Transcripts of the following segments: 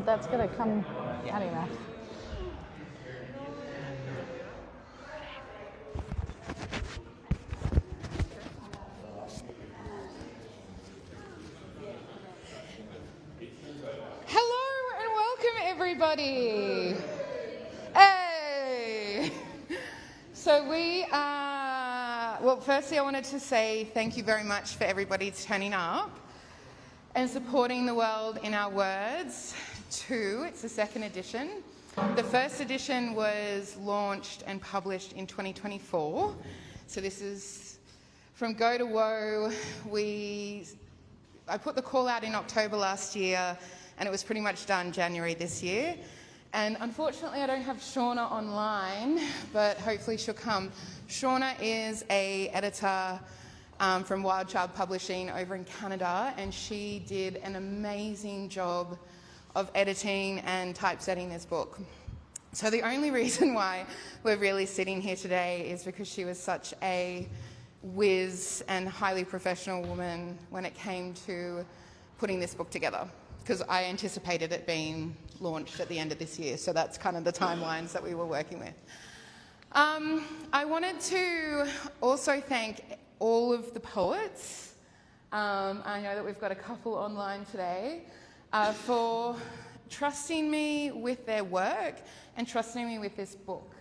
that's going to come out of your mouth. Hello and welcome, everybody. Hey! So we are, well, firstly I wanted to say thank you very much for everybody turning up and supporting the world in our words. It's the second edition. The first edition was launched and published in 2024. So this is from Go to Woe. I put the call out in October last year and it was pretty much done January this year. And unfortunately I don't have Shauna online, but hopefully she'll come. Shauna is an editor from Wild Child Publishing over in Canada, and she did an amazing job of editing and typesetting this book. So the only reason why we're really sitting here today is because she was such a whiz and highly professional woman when it came to putting this book together, because I anticipated it being launched at the end of this year, so that's kind of the timelines that we were working with. I wanted to also thank all of the poets. I know that we've got a couple online today, for trusting me with their work and trusting me with this book.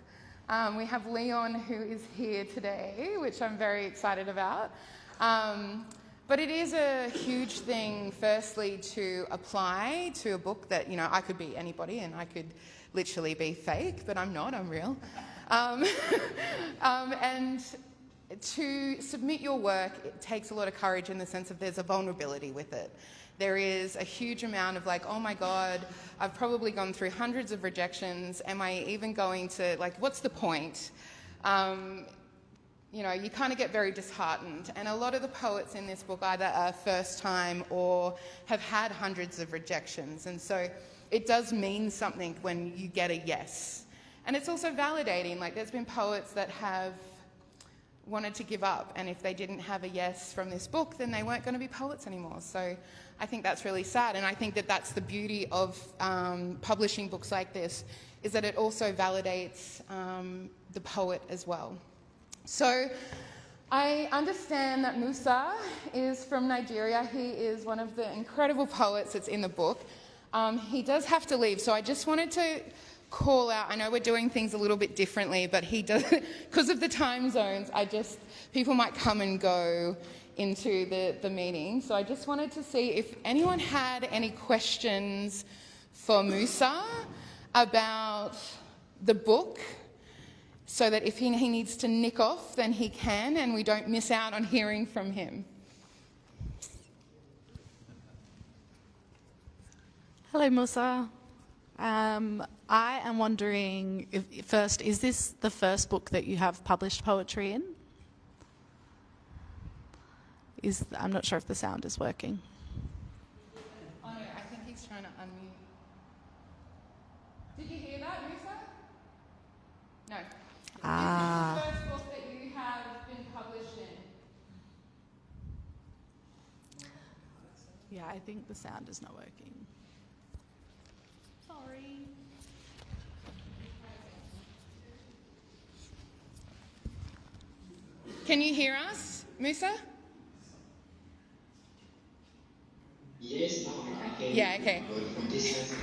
We have Leon, who is here today, which I'm very excited about. But it is a huge thing, firstly, to apply to a book that, you know, I could be anybody and I could literally be fake, but I'm not, I'm real. And to submit your work, it takes a lot of courage in the sense of there's a vulnerability with it. There is a huge amount of like, oh my God, I've probably gone through hundreds of rejections. Am I even going to, like, what's the point? You know, you kind of get very disheartened. And a lot of the poets in this book either are first time or have had hundreds of rejections. And so it does mean something when you get a yes. And it's also validating. Like, there's been poets that have wanted to give up, and if they didn't have a yes from this book, then they weren't going to be poets anymore. So I think that's really sad, and I think that that's the beauty of publishing books like this, is that it also validates the poet as well. So I understand that Musa is from Nigeria. He is one of the incredible poets that's in the book. He does have to leave, so I just wanted to call out, I know we're doing things a little bit differently, but he does, because of the time zones, people might come and go into the meeting. So I just wanted to see if anyone had any questions for Musa about the book, so that if he needs to nick off, then he can, and we don't miss out on hearing from him. Hello, Musa. I am wondering, first, is this the first book that you have published poetry in? I'm not sure if the sound is working. Oh no, I think he's trying to unmute. Did you hear that, Musa? No. Is this the first book that you have been published in? Yeah, I think the sound is not working. Sorry. Can you hear us, Musa? Yes, now I can. Yeah, okay. From distance,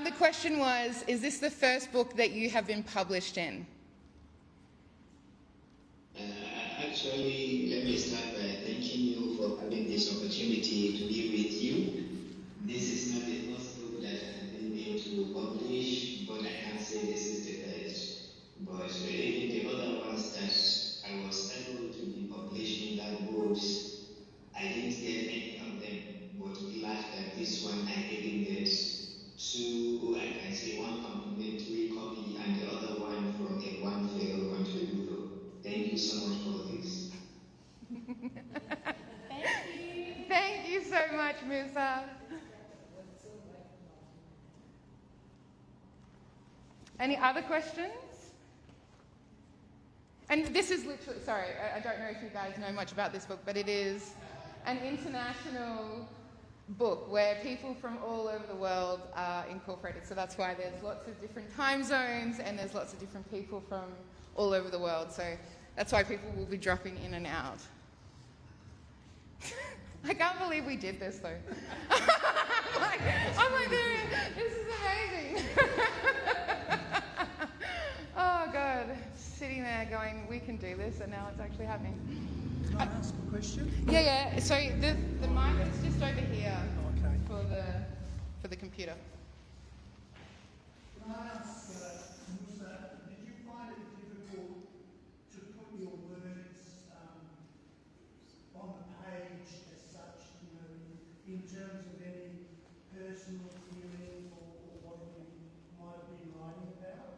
The question was, is this the first book that you have been published in? Actually, let me start by thanking you for having this opportunity to be with you. This is not the first book that I have been able to publish, but I can't say this is the first. But even the other ones that I was able to be publishing that books, I didn't get any of them, but glad that this one I even get two, I can say one complimentary copy and the other one from a one failed contributor. Thank you so much for this. Thank you. Thank you so much, Musa. Any other questions? And this is literally, sorry, I don't know if you guys know much about this book, but it is an international book where people from all over the world are incorporated. So that's why there's lots of different time zones and there's lots of different people from all over the world. So that's why people will be dropping in and out. I can't believe we did this though. I'm like, this is amazing. Oh God, sitting there going, we can do this, and now it's actually happening. Can I ask a question? Yeah. So the mic is just over here Okay. for the computer. Can I ask, Musa, did you find it difficult to put your words on the page as such, in terms of any personal feelings or what you might have been writing about?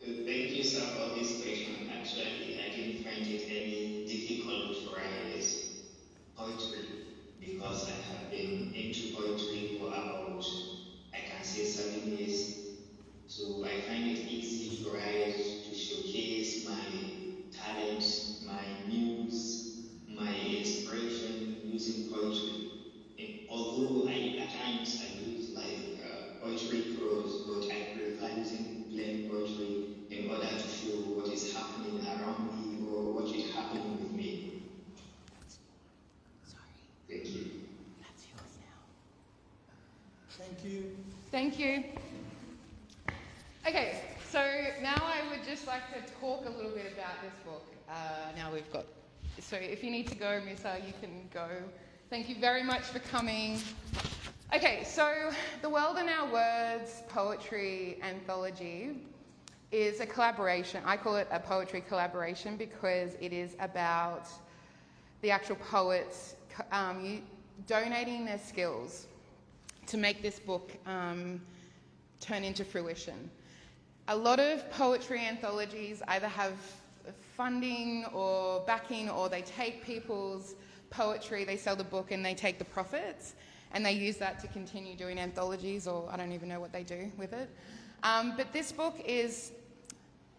Thank you, sir, for this question. Actually, I didn't find it any difficult to write poetry because I have been into poetry for about, I can say, 7 years. So I find it easy to write, to showcase my talent, my muse, my inspiration using poetry. And although at times I use poetry prose, but I prefer using plain poetry in order to show what is happening around me or what is happening with me. Sorry, Thank you. that's yours now. Thank you. Thank you. Okay, so now I would just like to talk a little bit about this book. So if you need to go, Misa, you can go. Thank you very much for coming. Okay, so The World in Our Words Poetry Anthology is a collaboration. I call it a poetry collaboration because it is about the actual poets donating their skills to make this book turn into fruition. A lot of poetry anthologies either have funding or backing, or they take people's poetry, they sell the book and they take the profits and they use that to continue doing anthologies, or I don't even know what they do with it. But this book is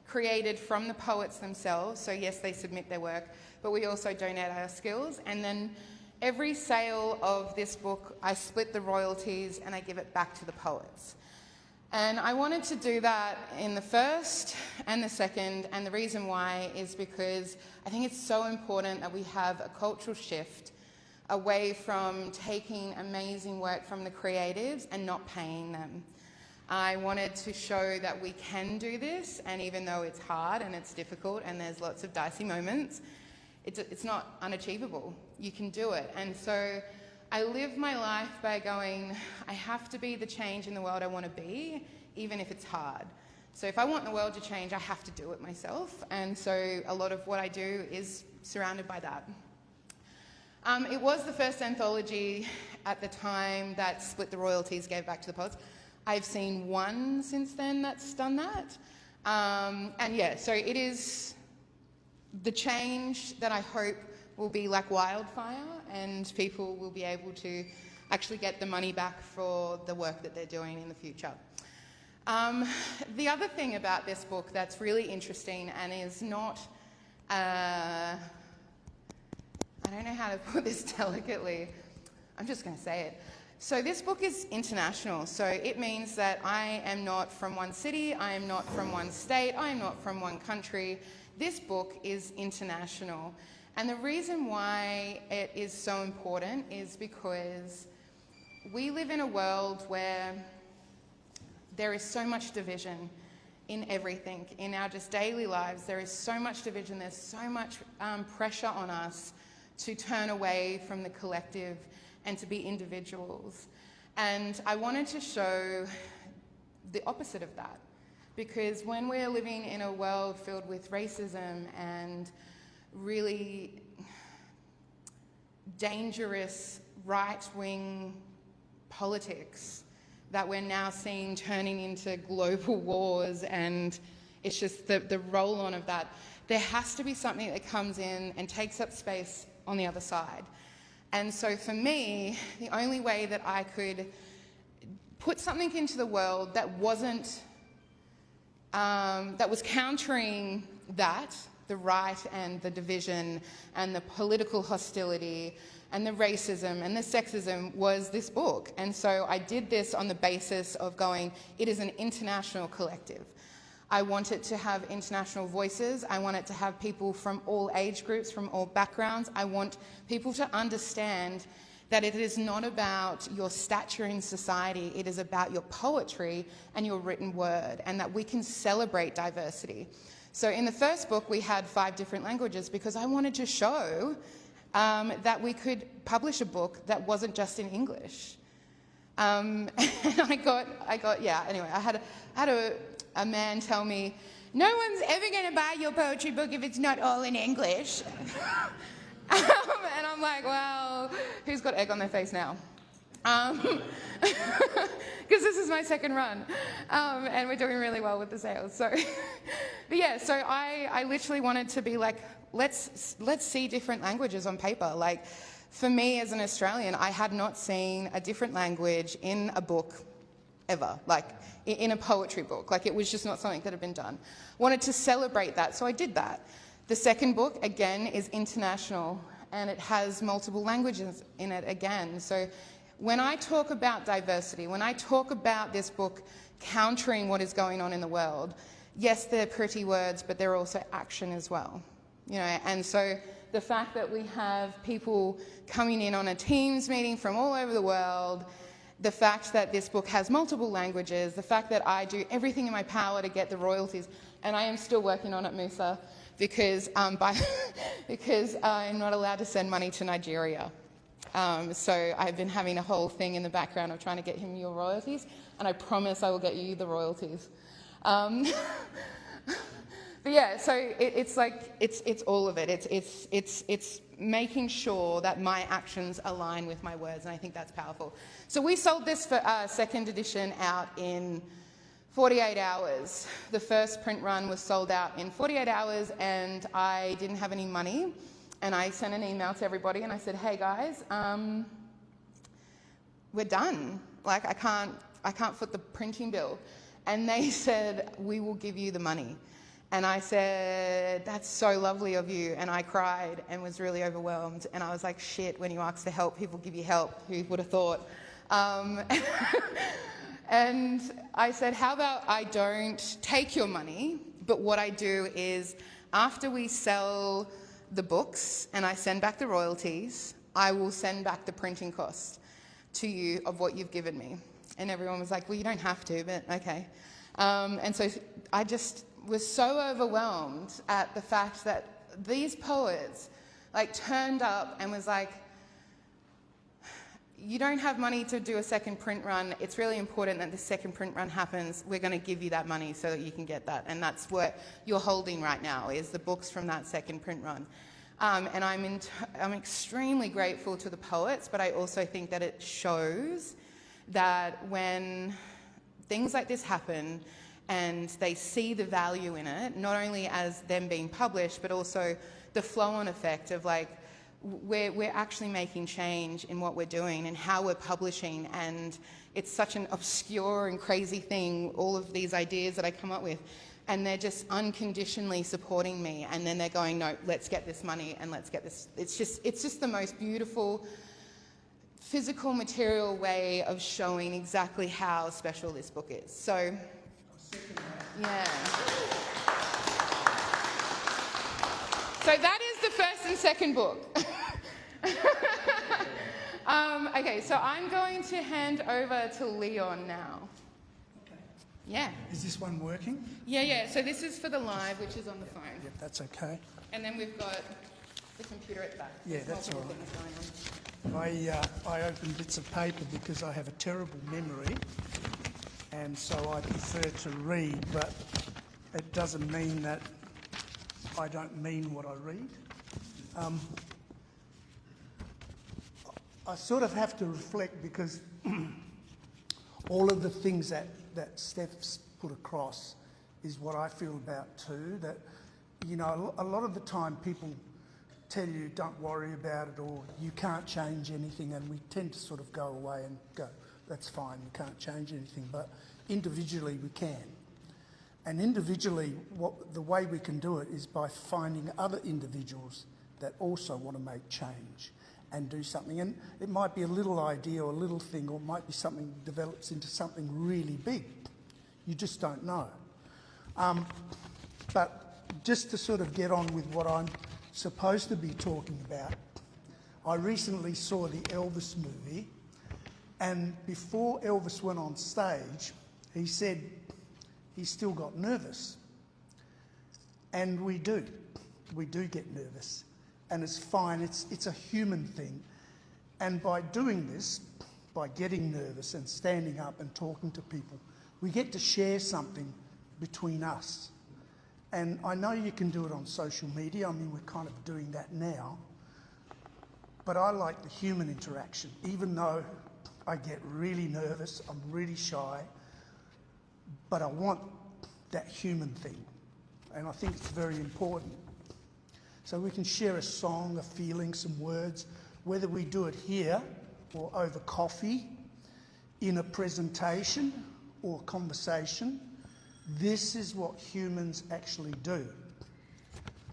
created from the poets themselves. So yes, they submit their work, but we also donate our skills. And then every sale of this book, I split the royalties and I give it back to the poets. And I wanted to do that in the first and the second, and the reason why is because I think it's so important that we have a cultural shift away from taking amazing work from the creatives and not paying them. I wanted to show that we can do this, and even though it's hard and it's difficult and there's lots of dicey moments, it's not unachievable. You can do it. And so I live my life by going, I have to be the change in the world I want to be, even if it's hard. So if I want the world to change, I have to do it myself. And so a lot of what I do is surrounded by that. It was the first anthology at the time that split the royalties, gave back to the poets. I've seen one since then that's done that. And yeah, so it is the change that I hope will be like wildfire, and people will be able to actually get the money back for the work that they're doing in the future. The other thing about this book that's really interesting and is not, I don't know how to put this delicately, I'm just going to say it. So this book is international, so it means that I am not from one city, I am not from one state, I am not from one country. This book is international. And the reason why it is so important is because we live in a world where there is so much division in everything. In our just daily lives, there is so much division, there's so much pressure on us to turn away from the collective and to be individuals. And I wanted to show the opposite of that, because when we're living in a world filled with racism and really dangerous right-wing politics that we're now seeing turning into global wars, and it's just the roll-on of that, there has to be something that comes in and takes up space on the other side. And so for me, the only way that I could put something into the world that wasn't, that was countering that, the right and the division and the political hostility and the racism and the sexism was this book. And so I did this on the basis of going, it is an international collective. I want it to have international voices. I want it to have people from all age groups, from all backgrounds. I want people to understand that it is not about your stature in society, it is about your poetry and your written word, and that we can celebrate diversity. So in the first book, we had 5 different languages because I wanted to show that we could publish a book that wasn't just in English. And I got, yeah, anyway, I had a man tell me, no one's ever going to buy your poetry book if it's not all in English. And I'm like, well, who's got egg on their face now? Because this is my second run, and we're doing really well with the sales. So, but yeah, so I literally wanted to be like, let's see different languages on paper. Like, for me as an Australian, I had not seen a different language in a book ever, like in a poetry book. Like, it was just not something that had been done. Wanted to celebrate that, so I did that. The second book, again, is international, and it has multiple languages in it again. So when I talk about diversity, when I talk about this book countering what is going on in the world, yes, they're pretty words, but they're also action as well. You know, and so the fact that we have people coming in on a Teams meeting from all over the world, the fact that this book has multiple languages, the fact that I do everything in my power to get the royalties, and I am still working on it, Musa, because because I'm not allowed to send money to Nigeria. So I've been having a whole thing in the background of trying to get him your royalties, and I promise I will get you the royalties. But yeah, so it's like it's all of it. It's making sure that my actions align with my words, and I think that's powerful. So we sold this for second edition out in 48 hours. The first print run was sold out in 48 hours, and I didn't have any money. And I sent an email to everybody and I said, hey guys, we're done. Like, I can't foot the printing bill. And they said, we will give you the money. And I said, that's so lovely of you. And I cried and was really overwhelmed. And I was like, shit, when you ask for help, people give you help. Who would have thought? And I said, how about I don't take your money, but what I do is after we sell the books and I send back the royalties, I will send back the printing cost to you of what you've given me. And everyone was like, well, you don't have to, but okay. And so I just was so overwhelmed at the fact that these poets like turned up and was like, you don't have money to do a second print run. It's really important that the second print run happens. We're going to give you that money so that you can get that. And that's what you're holding right now, is the books from that second print run. And I'm extremely grateful to the poets, but I also think that it shows that when things like this happen and they see the value in it, not only as them being published, but also the flow-on effect of like, we're actually making change in what we're doing and how we're publishing, and it's such an obscure and crazy thing, all of these ideas that I come up with, and they're just unconditionally supporting me, and then they're going, no, let's get this money and let's get this. It's just the most beautiful physical material way of showing exactly how special this book is. So, yeah. So that is the first and second book. Okay, so I'm going to hand over to Leon now. Okay. Yeah. Is this one working? Yeah. So this is for the live, which is on the phone. Yep, that's okay. And then we've got the computer at the back. Yeah, There's that's all multiple things going on. I open bits of paper because I have a terrible memory, and so I prefer to read, but it doesn't mean that I don't mean what I read. I sort of have to reflect because all of the things that Steph's put across is what I feel about too, that, you know, a lot of the time people tell you don't worry about it or you can't change anything, and we tend to sort of go away and go, that's fine, we can't change anything, but individually we can. And individually, the way we can do it is by finding other individuals that also want to make change and do something. And it might be a little idea or a little thing, or it might be something that develops into something really big. You just don't know. But just to sort of get on with what I'm supposed to be talking about, I recently saw the Elvis movie, and before Elvis went on stage, he said he still got nervous. And we do get nervous, and it's fine, it's a human thing. And by doing this, by getting nervous and standing up and talking to people, we get to share something between us. And I know you can do it on social media. I mean, we're kind of doing that now. But I like the human interaction, even though I get really nervous, I'm really shy, but I want that human thing. And I think it's very important. So we can share a song, a feeling, some words, whether we do it here or over coffee, in a presentation or conversation. This is what humans actually do.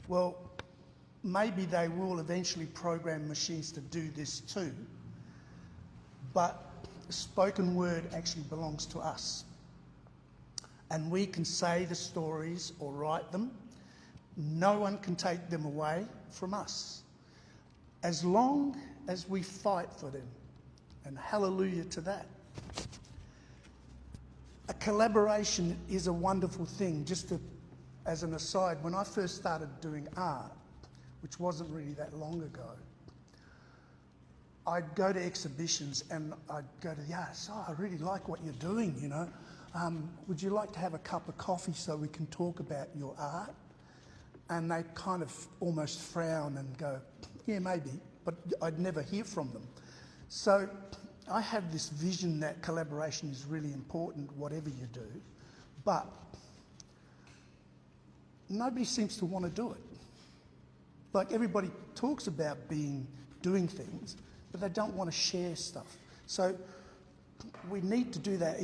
Well, maybe they will eventually program machines to do this too, but spoken word actually belongs to us. And we can say the stories or write them. No one can take them away from us, as long as we fight for them. And hallelujah to that. A collaboration is a wonderful thing. As an aside, when I first started doing art, which wasn't really that long ago, I'd go to exhibitions and I'd go to the artists, I really like what you're doing, you know. Would you like to have a cup of coffee so we can talk about your art? And they kind of almost frown and go, yeah, maybe, but I'd never hear from them. So I have this vision that collaboration is really important, whatever you do, but nobody seems to want to do it. Like, everybody talks about doing things, but they don't want to share stuff. So we need to do that.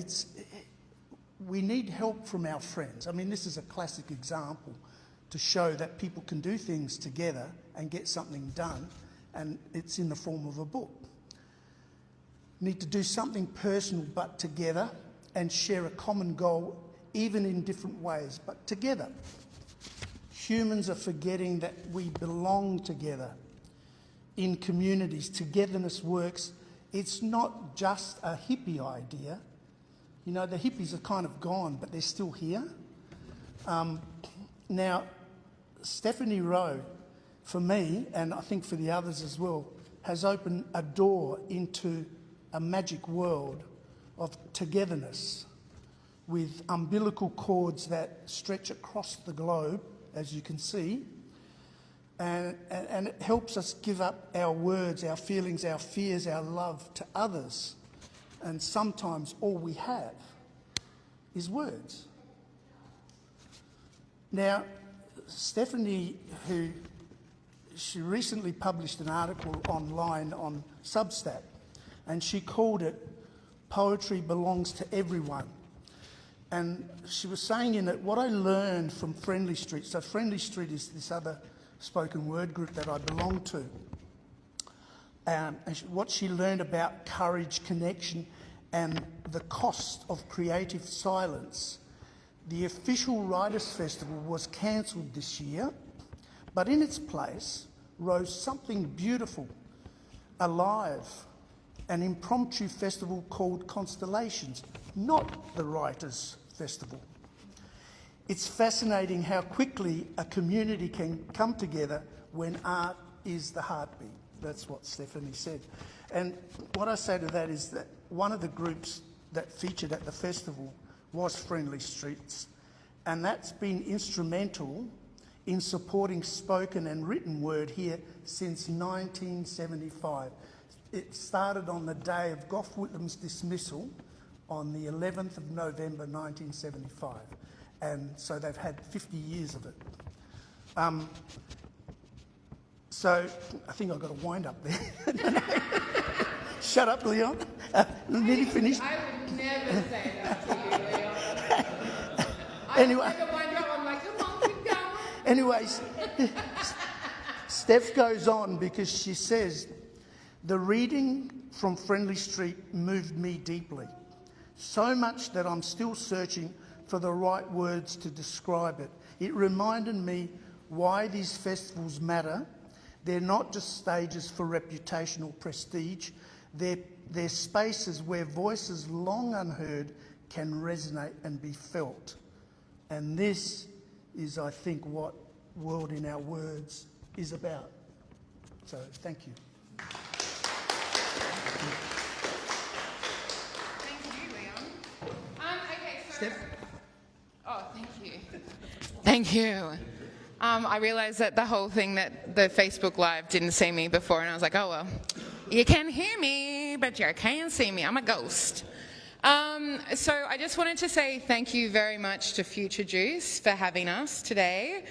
We need help from our friends. I mean, this is a classic example to show that people can do things together and get something done, and it's in the form of a book. Need to do something personal but together, and share a common goal, even in different ways, but together. Humans are forgetting that we belong together in communities. Togetherness works. It's not just a hippie idea. You know, the hippies are kind of gone, but they're still here. Now, Stephanie Rowe, for me, and I think for the others as well, has opened a door into a magic world of togetherness with umbilical cords that stretch across the globe, as you can see, and it helps us give up our words, our feelings, our fears, our love to others. And sometimes all we have is words. Now, Stephanie, she recently published an article online on Substack, and she called it "Poetry Belongs to Everyone." And she was saying in it, what I learned from Friendly Street, so Friendly Street is this other spoken word group that I belong to, and what she learned about courage, connection, and the cost of creative silence. The official Writers' Festival was cancelled this year, but in its place rose something beautiful, alive, an impromptu festival called Constellations, not the Writers' Festival. It's fascinating how quickly a community can come together when art is the heartbeat. That's what Stephanie said. And what I say to that is that one of the groups that featured at the festival was Friendly Streets, and that's been instrumental in supporting spoken and written word here since 1975. It started on the day of Gough Whitlam's dismissal on the 11th of November 1975, and so they've had 50 years of it. So I think I've got a wind up there. Shut up, Leon. Nearly finished. I would never say that to you, Leon. Anyway. I'm like, come on, keep going. Anyways, Steph goes on because she says, the reading from Friendly Street moved me deeply, so much that I'm still searching for the right words to describe it. It reminded me why these festivals matter. They're not just stages for reputational prestige. They're spaces where voices long unheard can resonate and be felt. And this is, I think, what World in Our Words is about. So, thank you. Thank you, Leon. Okay, so... Steph? Oh, thank you. Thank you. I realised that the whole thing that the Facebook Live didn't see me before, and I was like, oh, well, you can hear me, but you can't see me. I'm a ghost. So I just wanted to say thank you very much to Future Juice for having us today.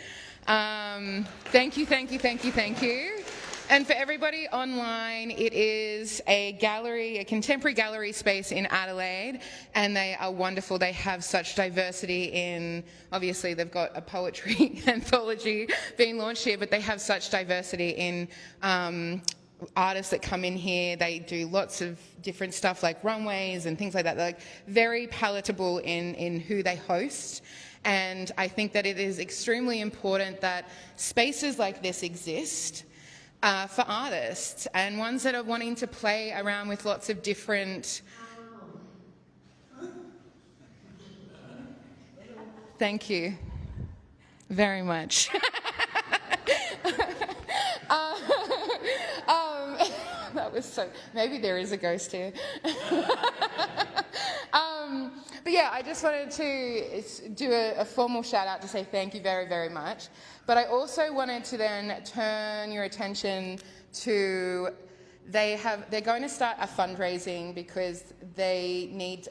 Thank you, thank you, thank you, thank you. And for everybody online, it is a gallery, a contemporary gallery space in Adelaide, and they are wonderful. They have such diversity in, obviously they've got a poetry anthology being launched here, but they have such diversity in artists that come in here. They do lots of different stuff like runways and things like that. They're like very palatable in who they host. And I think that it is extremely important that spaces like this exist for artists and ones that are wanting to play around with lots of different... Thank you very much. That was so... Maybe there is a ghost here. But yeah, I just wanted to do a formal shout out to say thank you very, very much. But I also wanted to then turn your attention to they're going to start a fundraising because they need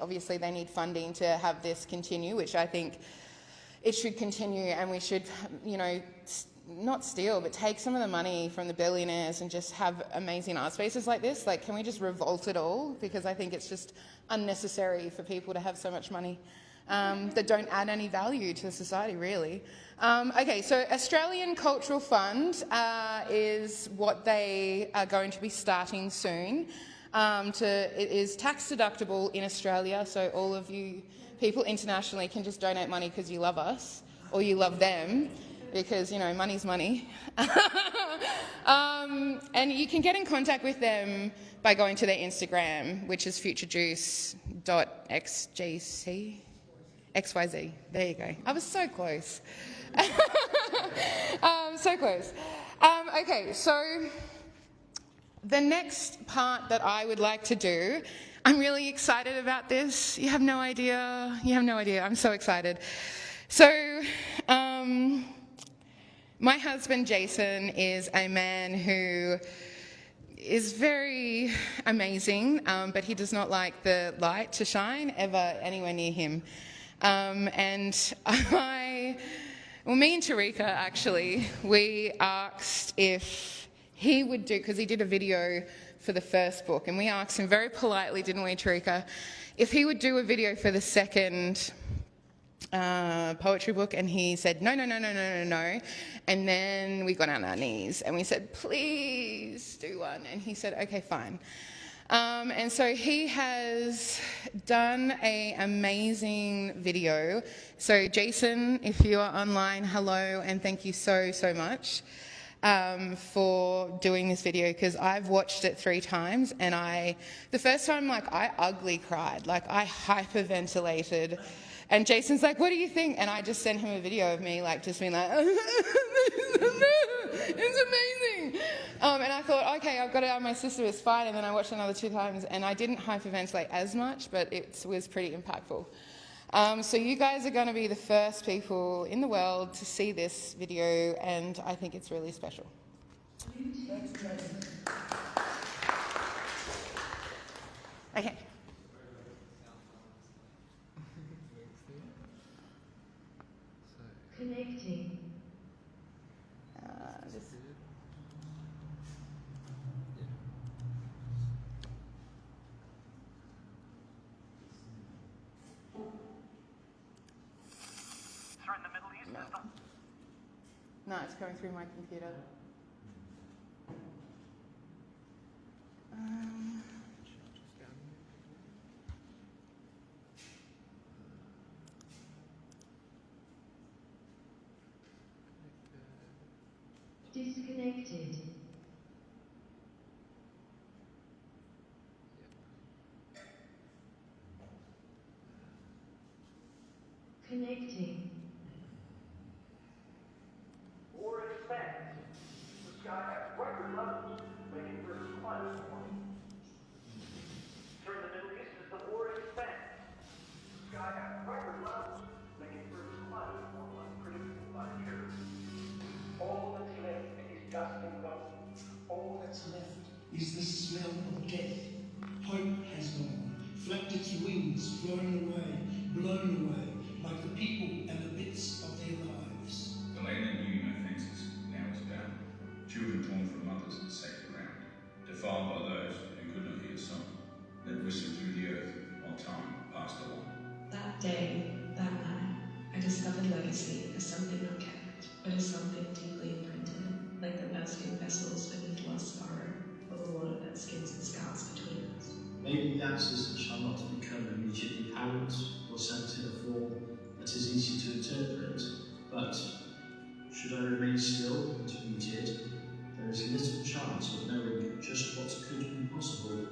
funding to have this continue, which I think it should continue, and we should, not steal, but take some of the money from the billionaires and just have amazing art spaces like this. Like, can we just revolt it all? Because I think it's just unnecessary for people to have so much money that don't add any value to society, really. Okay, so Australian Cultural Fund is what they are going to be starting soon. It is tax deductible in Australia, so all of you people internationally can just donate money because you love us or you love them. Because, money's money. And you can get in contact with them by going to their Instagram, which is futurejuice.xgc. XYZ. There you go. I was so close. So close. Okay, so the next part that I would like to do, I'm really excited about this. You have no idea. I'm so excited. So, my husband, Jason, is a man who is very amazing, but he does not like the light to shine ever anywhere near him. Me and Tarika, actually, we asked if he would do, because he did a video for the first book, and we asked him very politely, didn't we, Tarika, if he would do a video for the second poetry book, and he said no. And then we got on our knees and we said, please do one, and he said, okay, fine. And so he has done an amazing video. So Jason, if you are online, hello, and thank you so much for doing this video, because I've watched it 3 times, and the first time, I ugly cried, I hyperventilated. And Jason's like, what do you think? And I just sent him a video of me, just being like, it's amazing. And I thought, okay, I've got it out. My sister was fine. And then I watched it another 2 times, and I didn't hyperventilate as much, but it was pretty impactful. So you guys are going to be the first people in the world to see this video, and I think it's really special. Thanks, Jason. Okay. Connecting. No, it's going through my computer. Disconnected. Connecting. Or expands. The sky at record levels, making for climate warming. During the Middle East as the war expands. The sky at record levels, making for climate warming unpredictable by year. All that's left is dust and rubble. All that's left is the smell of death. Hope has gone, flapped its wings, flown away, blown away, like the people and the bits of their lives. The land that knew no fences now is bound. Children torn from mothers and sacked around, defiled by those who could not hear song, that whistled through the earth while time passed along. That day, that night, I discovered legacy as something not kept, but as something deeply imprinted, like the Merskin vessels beneath lost sorrow, or the water that skims and scars between us. Maybe the answers shall not become immediately apparent or sent in a form that is easy to interpret, but should I remain still and to be muted, there is little chance of knowing just what could be possible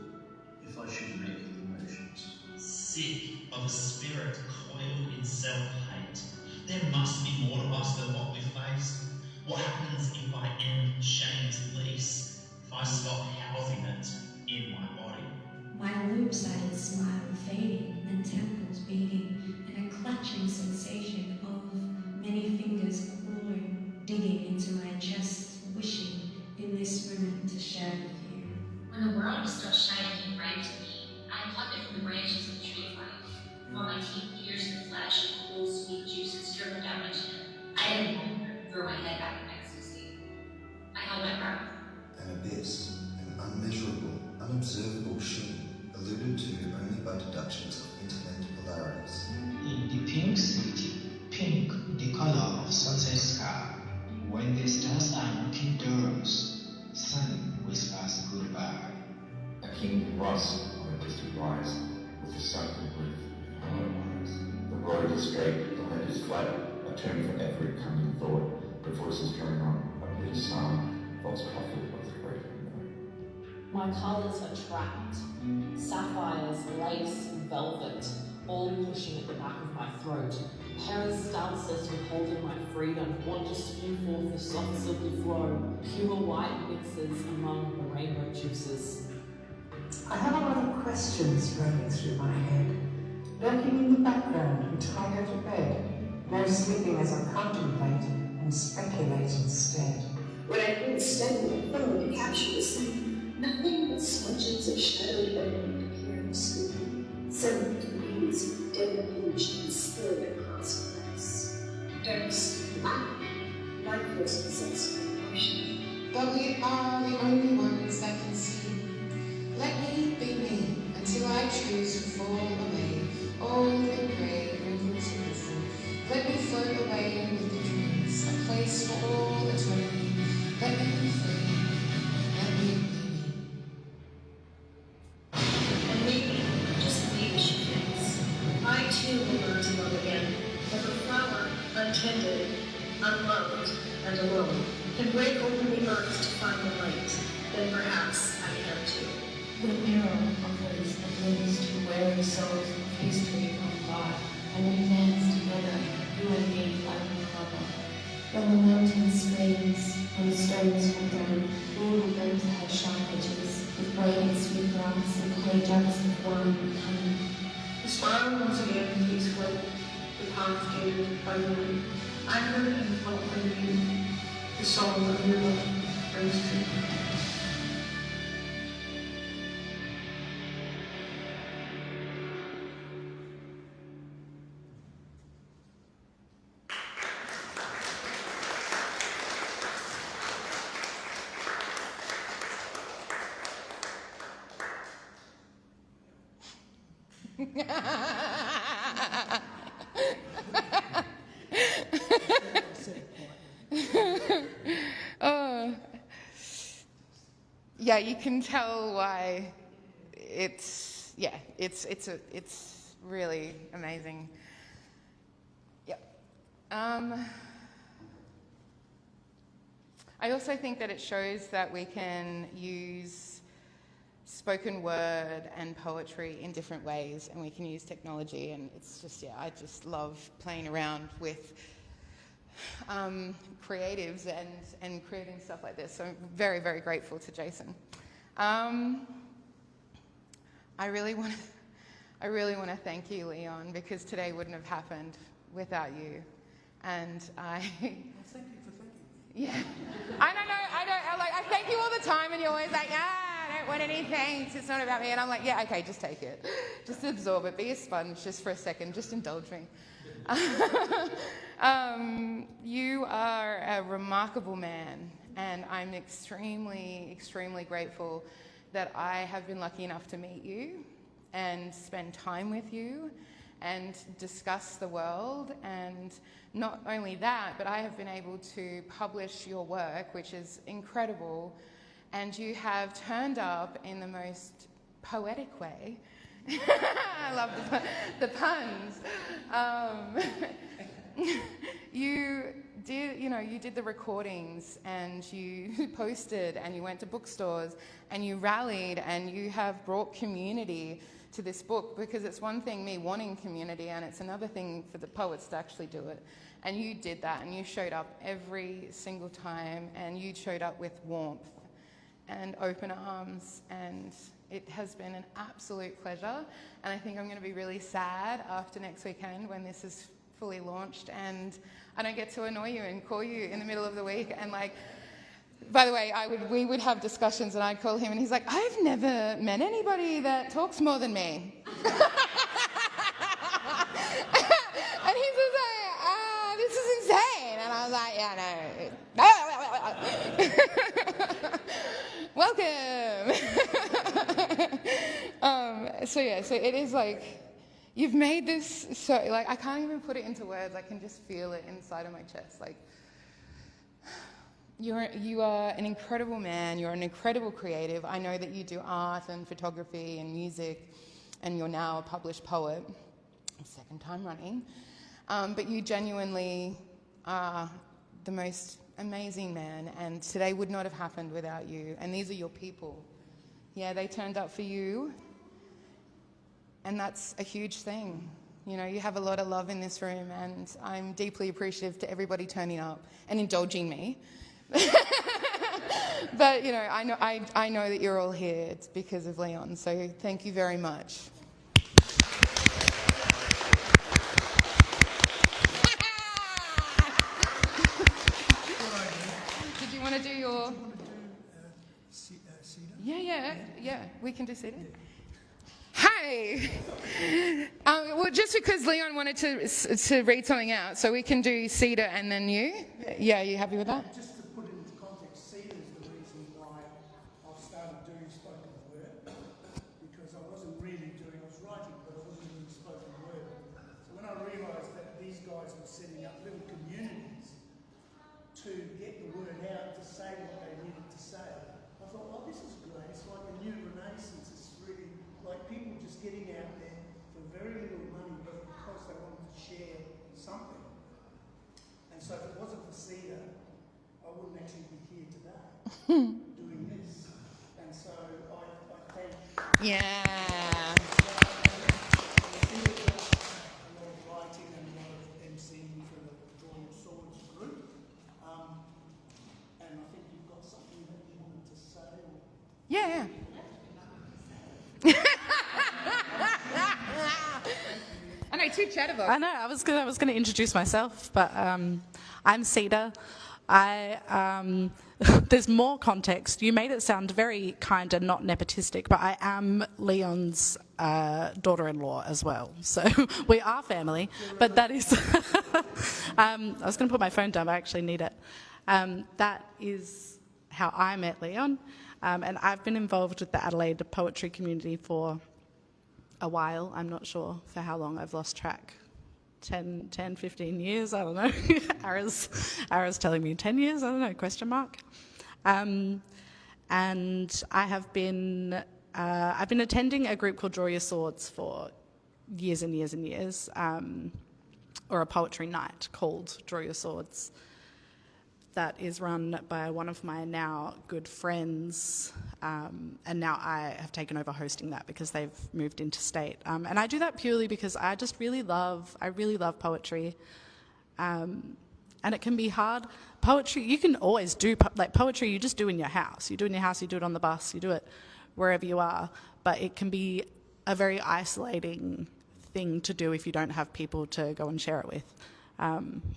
if I should make the emotions. Sick of a spirit coiled in self-hate. There must be more to us than what we face. What happens if I end shame's lease? If I stop housing it in my body? My loop-sided smile fading and temples beating, and a clutching sensation of many fingers clawing, digging into my chest, wishing in this moment to share with you. When the world was still shining and bright to me, I plucked it from the branches of the tree of life. While my teeth pierced the flesh and cool, sweet juices dribbled down my chin, I didn't throw my head back in ecstasy. I held my breath. An abyss, an unmeasurable, unobservable sheen, alluded to only by deductions of interlinked polarities. In the pink city, pink, the color of sunset sky, when the stars are knocking doors, sun whispers goodbye. A king rust on a distant rise, with a sunken roof and hollow eyes. The road is straight, the land is flat, a term for every coming thought. The voices carry on, a bitter psalm, false prophet of the great unknown. My colours attract, sapphires, lace, velvet, all pushing at the back of my throat. Peristances withholding my freedom, want to spew forth the soft silky flow, pure white mixes among the rainbow juices. I have a lot of questions running through my head, lurking in the background until I go to bed, no sleeping as I contemplate and speculate instead. When I couldn't study my phone to capture the scene, nothing but smudges of shadowed ebony appear in the screen. Several leaves dim hinged and slid across glass. Dark black, life force possessed by emotion. But we are the only ones that can see. Let me be me until I choose to fall away. All the grey wrinkles of wisdom. Let me float away with the dreams, a place for all eternity. Let me be free. Let me be me. And maybe, just maybe she thinks, I too will learn to love again. Like a flower, untended, unloved, and alone, can break open the earth to find the light. Then perhaps I can too. The mirror offers a glimpse to weary souls of history gone by, and we dance together, you and me like a lover. When the mountain screams, when the stones fall down, we will go to her sharp edges, with braided sweet grass and clay jugs of wine and honey. The smile once again peaceful, the path gated by the moon. I heard and felt by you, the song of your love rings true. yeah, you can tell why it's really amazing. Yep. I also think that it shows that we can use spoken word and poetry in different ways, and we can use technology, and it's just, yeah, I just love playing around with creatives and creating stuff like this. So I'm very, very grateful to Jason. I really want to thank you, Leon, because today wouldn't have happened without you. And I... Well, thank you for thanking me. Yeah. I thank you all the time, and you're always like, I don't want any thanks, it's not about me. And I'm like, yeah, okay, just take it. Just absorb it. Be a sponge just for a second. Just indulge me. You are a remarkable man, and I'm extremely, extremely grateful that I have been lucky enough to meet you and spend time with you and discuss the world. And not only that, but I have been able to publish your work, which is incredible, and you have turned up in the most poetic way. I love the puns. You did the recordings, and you posted, and you went to bookstores, and you rallied, and you have brought community to this book, because it's one thing me wanting community, and it's another thing for the poets to actually do it. And you did that, and you showed up every single time, and you showed up with warmth and open arms, and it has been an absolute pleasure. And I think I'm going to be really sad after next weekend when this is fully launched and I don't get to annoy you and call you in the middle of the week and like, by the way, we would have discussions, and I'd call him and he's like, I've never met anybody that talks more than me. And he's just like, this is insane. And I was like, yeah, no. Welcome. So it is like, you've made this so, like, I can't even put it into words. I can just feel it inside of my chest. Like, you are an incredible man. You're an incredible creative. I know that you do art and photography and music, and you're now a published poet, second time running. But you genuinely are the most amazing man, and today would not have happened without you. And these are your people. Yeah, they turned up for you, and that's a huge thing. You know, you have a lot of love in this room, and I'm deeply appreciative to everybody turning up and indulging me. But, you know, I know that you're all here. It's because of Leon, so thank you very much. Did you want to do your... Yeah, we can do Cedar. Hi! Well, just because Leon wanted to read something out, so we can do Cedar and then you. Yeah, are you happy with that? Just to put it into context, Cedar is the reason why I've started doing spoken word, because I was writing, but I wasn't doing spoken word. So when I realised that these guys were setting up little communities to get the word out, to say what they needed to say, I thought, well, this is great. It's like a new renaissance. It's really like people just getting out there for very little money, but because they wanted to share something. And so if it wasn't for Cedar, I wouldn't actually be here today doing this. And so I thank... Yeah. Cedar does a lot of writing and a lot of emceeing for the Drawing Swords group. And I think you've got something that you wanted to say. Yeah. I know, two chatterboxes. I know, I was going to introduce myself, but I'm Cedar. There's more context. You made it sound very kind and not nepotistic, but I am Leon's daughter-in-law as well. So we are family, but that is... I was going to put my phone down, but I actually need it. That is how I met Leon, and I've been involved with the Adelaide poetry community for a while. I'm not sure for how long. I've lost track. 10, 15 years, I don't know. Ara's telling me 10 years, I don't know, question mark. and I've been attending a group called Draw Your Swords for years and years and years, or a poetry night called Draw Your Swords, that is run by one of my now good friends, and now I have taken over hosting that because they've moved interstate. And I do that purely because I really love poetry, and it can be hard. Poetry, you can always do, poetry you just do in your house. You do it in your house, you do it on the bus, you do it wherever you are, but it can be a very isolating thing to do if you don't have people to go and share it with.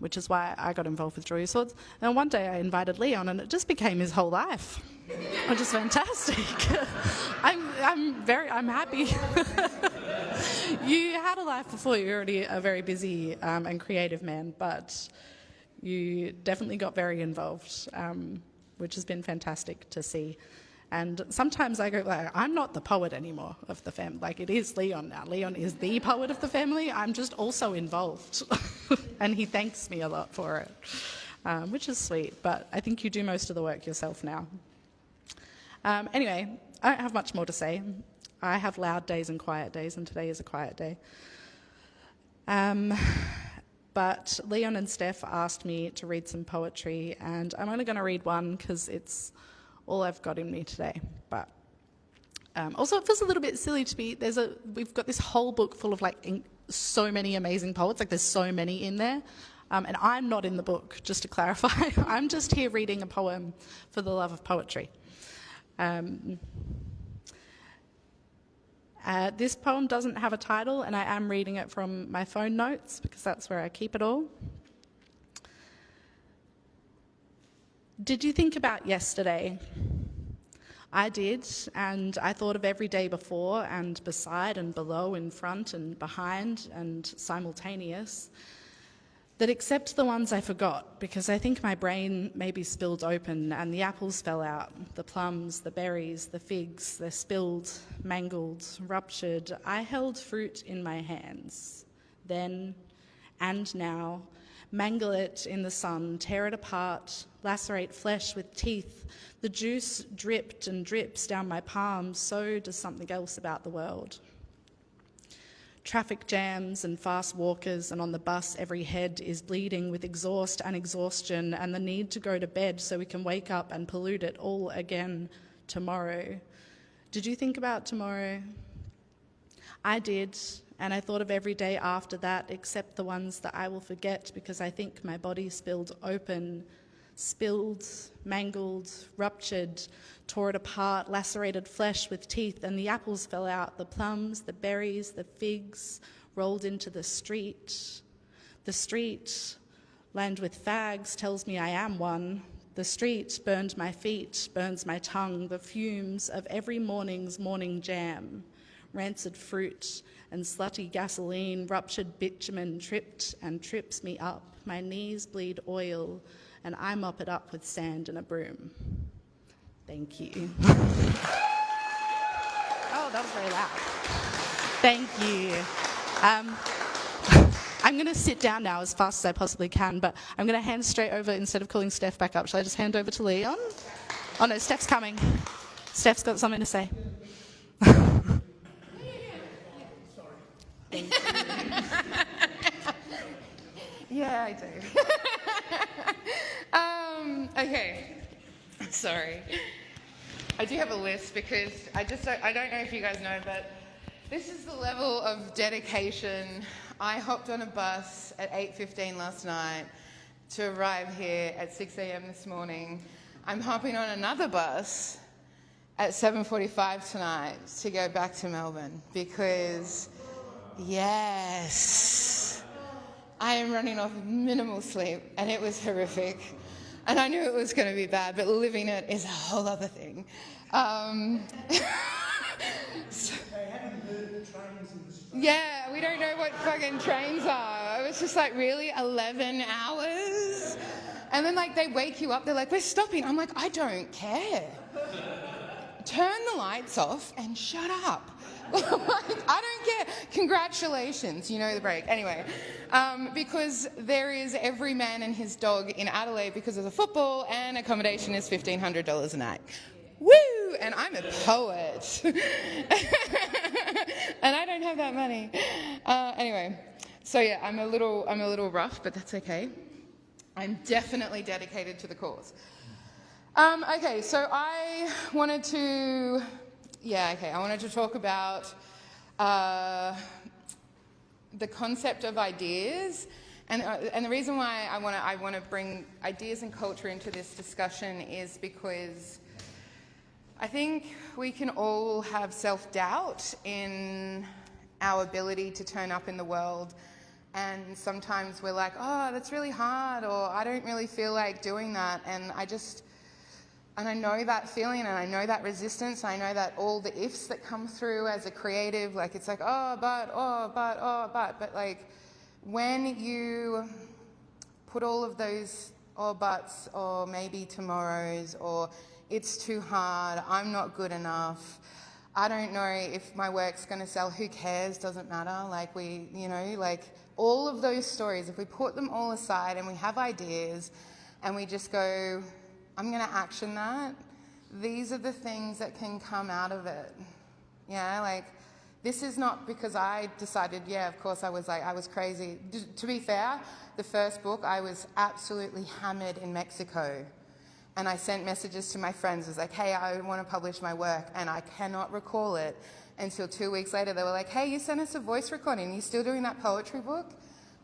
Which is why I got involved with Draw Your Swords. And one day I invited Leon, and it just became his whole life, which is fantastic. I'm happy. You had a life before. You're already a very busy and creative man, but you definitely got very involved, which has been fantastic to see. And sometimes I go, I'm not the poet anymore of the family. It is Leon now. Leon is the poet of the family. I'm just also involved. And he thanks me a lot for it, which is sweet. But I think you do most of the work yourself now. Anyway, I don't have much more to say. I have loud days and quiet days, and today is a quiet day. But Leon and Steph asked me to read some poetry, and I'm only going to read one because it's all I've got in me today. But also it feels a little bit silly to be, we've got this whole book full of so many amazing poets, there's so many in there, and I'm not in the book, just to clarify. I'm just here reading a poem for the love of poetry. This poem doesn't have a title, and I am reading it from my phone notes because that's where I keep it all. Did you think about yesterday? I did, and I thought of every day before and beside and below, in front and behind and simultaneous, that except the ones I forgot, because I think my brain maybe spilled open and the apples fell out, the plums, the berries, the figs, they're spilled, mangled, ruptured. I held fruit in my hands, then and now, mangle it in the sun, tear it apart, lacerate flesh with teeth. The juice dripped and drips down my palms, so does something else about the world. Traffic jams and fast walkers, and on the bus every head is bleeding with exhaust and exhaustion and the need to go to bed so we can wake up and pollute it all again tomorrow. Did you think about tomorrow? I did. And I thought of every day after that, except the ones that I will forget, because I think my body spilled open, spilled, mangled, ruptured, tore it apart, lacerated flesh with teeth, and the apples fell out, the plums, the berries, the figs rolled into the street. The street, lined with fags, tells me I am one. The street burned my feet, burns my tongue, the fumes of every morning's morning jam. Rancid fruit and slutty gasoline, ruptured bitumen tripped and trips me up. My knees bleed oil, and I mop it up with sand and a broom. Thank you. Oh, that was very loud. Thank you. I'm going to sit down now as fast as I possibly can, but I'm going to hand straight over, instead of calling Steph back up. Shall I just hand over to Leon? Oh no, Steph's coming. Steph's got something to say. Yeah, I do. Okay. Sorry. I do have a list because I don't know if you guys know, but this is the level of dedication. I hopped on a bus at 8:15 last night to arrive here at 6 a.m. this morning. I'm hopping on another bus at 7:45 tonight to go back to Melbourne because, yes, I am running off minimal sleep and it was horrific. And I knew it was going to be bad, but living it is a whole other thing. Yeah, we don't know what fucking trains are. It was just like, really? 11 hours? And then they wake you up, they're like, we're stopping. I'm like, I don't care. Turn the lights off and shut up. I don't care. Congratulations, you know the break. Anyway, because there is every man and his dog in Adelaide because of the football, and accommodation is $1,500 a night. Woo! and I'm a poet. And I don't have that money. Anyway, so yeah, I'm a little rough, but that's okay. I'm definitely dedicated to the cause. Okay, so I wanted to talk about the concept of ideas, and the reason why I want to bring ideas and culture into this discussion is because I think we can all have self-doubt in our ability to turn up in the world, and sometimes we're like, oh, that's really hard, or I don't really feel like doing that, and I know that feeling, and I know that resistance, and I know that all the ifs that come through as a creative, like it's like, but like when you put all of those buts, or maybe tomorrows, or it's too hard, I'm not good enough, I don't know if my work's going to sell, who cares, doesn't matter, like like all of those stories, if we put them all aside and we have ideas and we just go, I'm going to action that, these are the things that can come out of it. Yeah, like, this is not because I decided, yeah, of course I was crazy. To be fair, the first book, I was absolutely hammered in Mexico. And I sent messages to my friends, I was like, hey, I want to publish my work, and I cannot recall it until 2 weeks later. They were like, hey, you sent us a voice recording, you still doing that poetry book?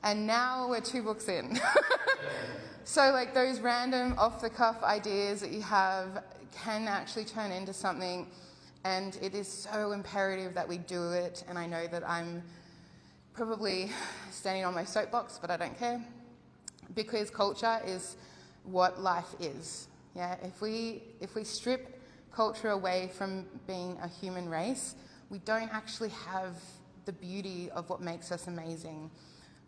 And now we're 2 books in. So like those random off-the-cuff ideas that you have can actually turn into something, and it is so imperative that we do it. And I know that I'm probably standing on my soapbox, but I don't care, because culture is what life is. Yeah, if we strip culture away from being a human race, we don't actually have the beauty of what makes us amazing.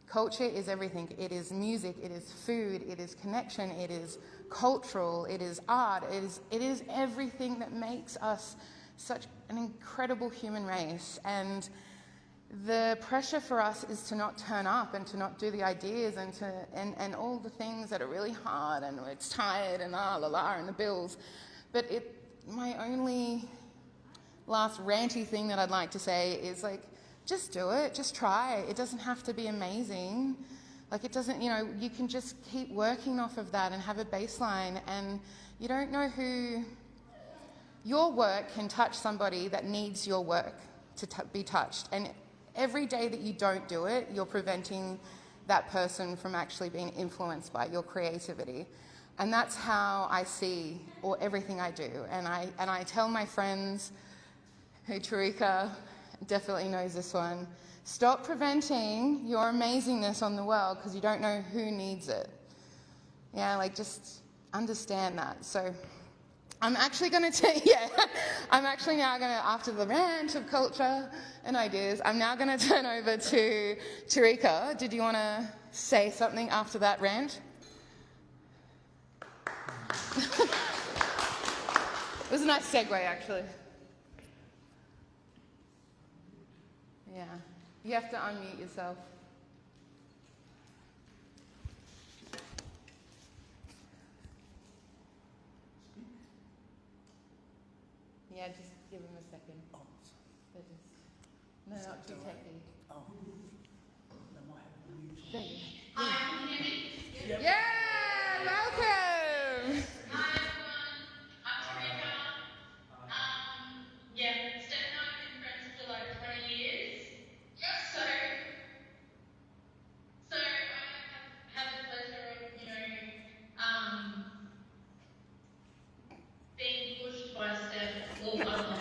Culture is everything. It is music, it is food, it is connection, it is cultural, it is art, it is everything that makes us such an incredible human race. And the pressure for us is to not turn up and to not do the ideas and all the things that are really hard, and it's tired and and the bills. But my only last ranty thing that I'd like to say is, like, just do it, just try. It doesn't have to be amazing. Like, it doesn't, you can just keep working off of that and have a baseline, and you don't know who. Your work can touch somebody that needs your work to be touched, and every day that you don't do it, you're preventing that person from actually being influenced by your creativity. And that's how I see everything I do. And I tell my friends, who Tarika definitely knows this one, stop preventing your amazingness on the world because you don't know who needs it. Yeah, like, just understand that. So I'm actually going to I'm actually now going to, after the rant of culture and ideas, I'm now going to turn over to Tarika. Did you want to say something after that rant? It was a nice segue, actually. Yeah, you have to unmute yourself. Yeah, just give him a second. No, not too techy. There you go. Hi, can you hear me? Yeah, welcome. Hi everyone, I'm Tarika. Steph and I have been friends for like 20 years. So I have the pleasure of, being pushed by Steph, well, a lot.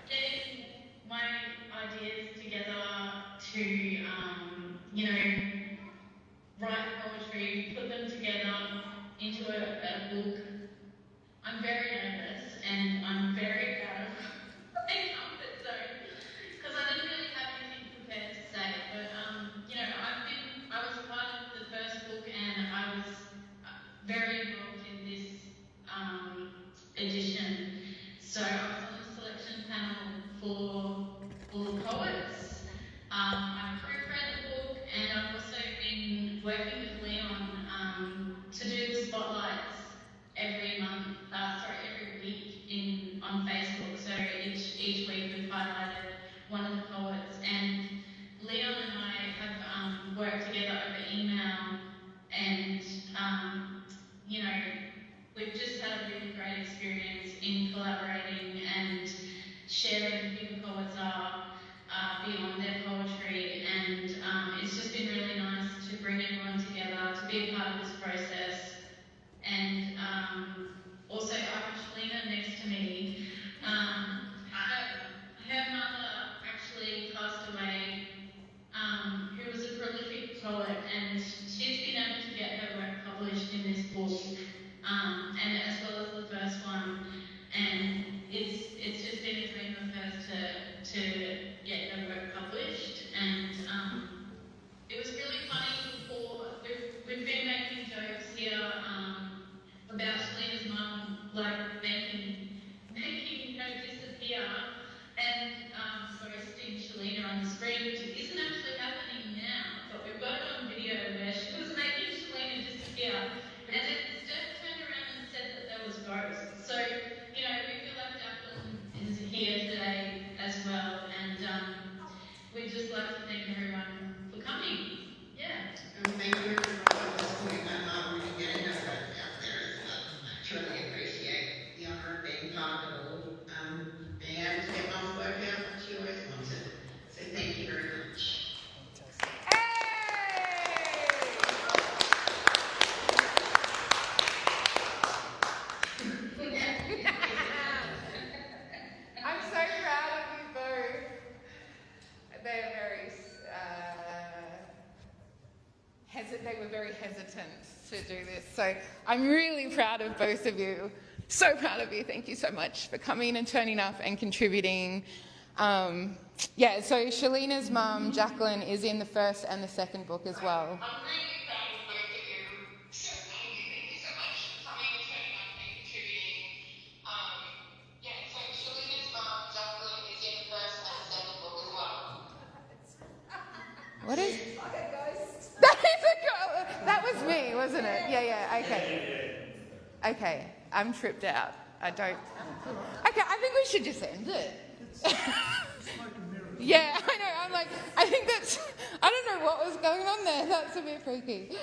Getting my ideas together to, write poetry, put them together into a book. I'm very nervous and I'm very out of my comfort zone because I didn't really have anything prepared to say. But I was a part of the first book, and I was very involved in this edition. So I was on the selection panel for all the poets. I've proofread the book, and I've also been working with Leon to do the spotlights every you know, we've just had a really great experience in collaborating and sharing who the poets are beyond their poetry, and it's just been really nice to bring everyone together to be a part of this process. And also, I have Shalina next to me. Her mother actually passed away, who was a prolific poet, and she's been able to get her work published in this book, and as well as the first one. And it's just been a dream of hers to get her work published. And it was really funny before. We've been making jokes here about Shalina's mum, like making her disappear and ghosting Shalina on the screen, which isn't actually happening now, but we've got it on video where she was making Shalina disappear, and then Steph turned around and said that there was ghosts. So, you know, we feel like Jacqueline is here today as well, and we'd just like to thank everyone for coming. Yeah. And thank you everyone for listening. I'm really getting us out there. I truly appreciate the honour of being part of it all. Being able to get my work out, which you always wanted. So thank you very much. I'm so proud of you both. They're very they were very hesitant to do this. So I'm really proud of both of you. So proud of you. Thank you so much for coming and turning up and contributing. Yeah, so Shalina's mum, Jacqueline, is in the first and the second book as well. I'm really proud of both of you. So thank you so much for coming and turning up and contributing. Yeah, so Shalina's mum, Jacqueline, is in the first and the second book as well. What is? That is a girl. That was me, wasn't it? Yeah. Okay. Okay. I'm tripped out. I don't. Okay, I think we should just end it. Yeah, I know. I'm like, I think that's. I don't know what was going on there. That's a bit freaky.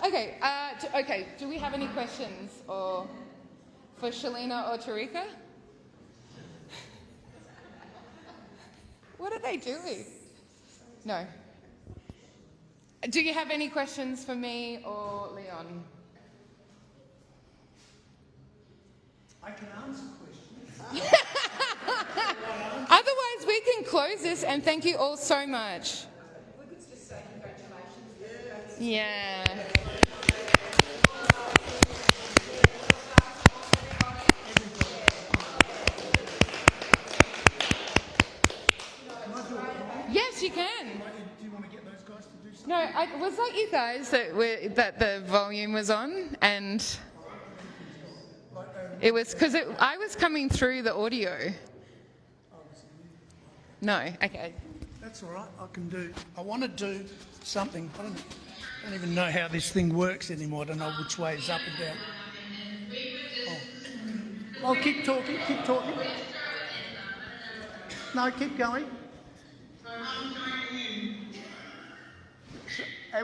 Okay. Okay. Do we have any questions or for Shalina or Tarika? What are they doing? No. Do you have any questions for me or Leon? I can answer questions. Otherwise, we can close this and thank you all so much. We could just say congratulations. Yeah. Yes, you can. Do you want to get those guys to do something? No, was that you guys that the volume was on and it was because I was coming through the audio. No, okay. That's all right. I want to do something. I don't even know how this thing works anymore. I don't know which way is up and down. Oh, keep talking. Keep talking. No, keep going.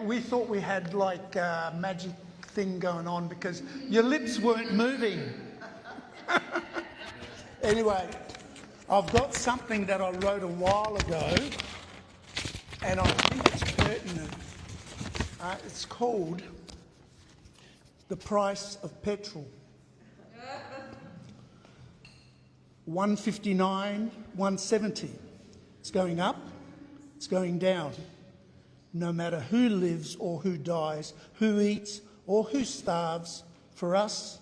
We thought we had like a magic thing going on because your lips weren't moving. Anyway, I've got something that I wrote a while ago and I think it's pertinent. It's called The Price of Petrol. 159, 170. It's going up, it's going down. No matter who lives or who dies, who eats or who starves, for us,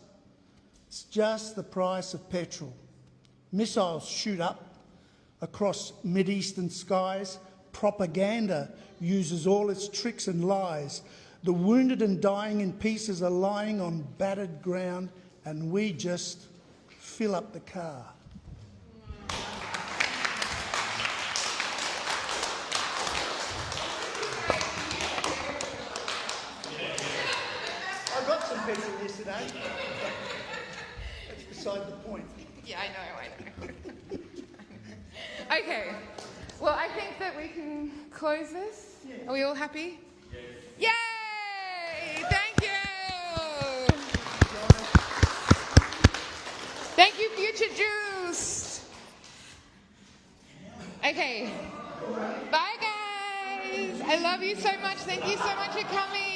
it's just the price of petrol. Missiles shoot up across Mideastern skies. Propaganda uses all its tricks and lies. The wounded and dying in pieces are lying on battered ground, and we just fill up the car. I got some petrol yesterday. That's beside the point. Yeah, I know. Okay. Well, I think that we can close this. Are we all happy? Yes. Yay! Thank you! you so much. Thank you so much for coming.